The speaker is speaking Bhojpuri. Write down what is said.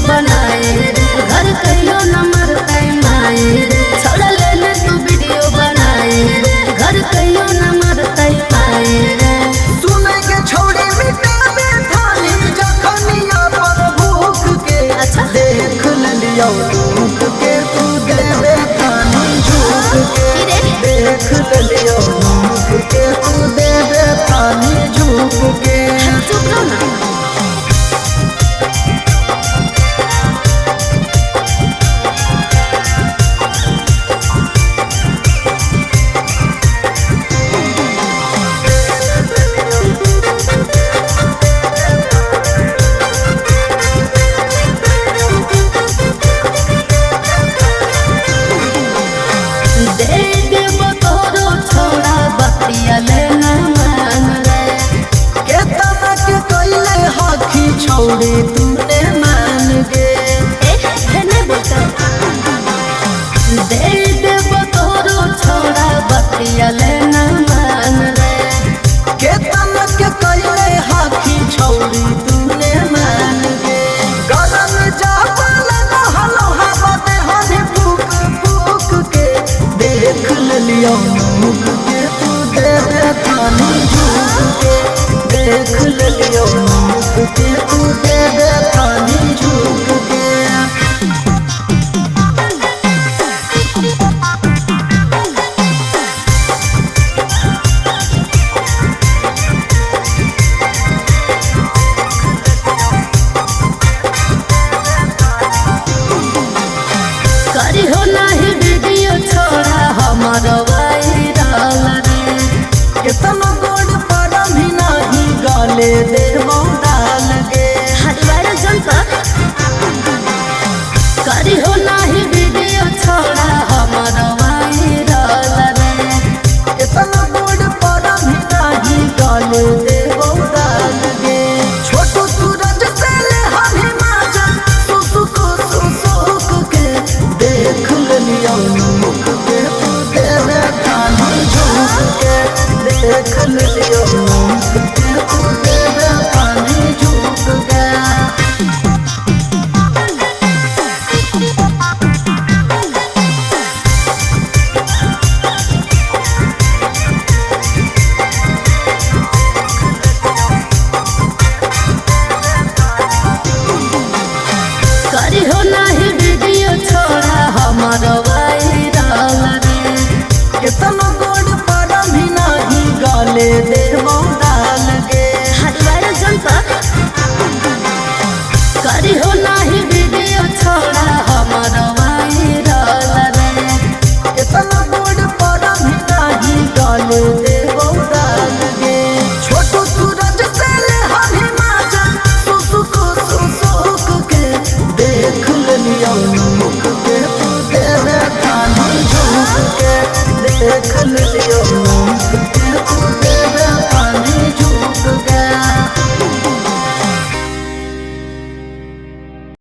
बनाए घर कहियो नंबर टाइम आए छोड़ा ले तू वीडियो बनाए घर कहियो नंबर टाइम आए सुने के छोड़े मिटावे थाली जखनिया पर भूख के अच्छा देख लियो भूख के तू देवे थाली झूक के देख लियो भूख के तू देवे थाली झूक के चुप रहो ना छोड़े तूने मान गे दे देबो तोरो छोड़ा बतिया लेना मान रे के तनक के कइले हाथी छोड़ी तूने मान गे गरम जापल न हलो हवा दे हनी फूक फूक के देख लियो मुख के तू दे दे थानी झूक के देख लियो मुख के तू दे दे थानी झूक के करी हो नहीं वीडियो छोड़ा हमारो वायरल रे कितना गोड़ पर भी नहीं गाले दे डाल गे हटवारे जनता करी हो नहीं वीडियो छोड़ा हमारो वायरल रे कितना गोड़ पर भी नहीं गाले दे डाल गे छोटू सूरज से ले हमी माजा सुसुक सुसुक के देख लियो मुख के तू देवे थानी झूक के देख लियो मुख के तू देवे थानी झूक के करी हो नहीं वीडियो छोड़ा हमारो वायरल रे कितना गोड़ पर भी नहीं गाले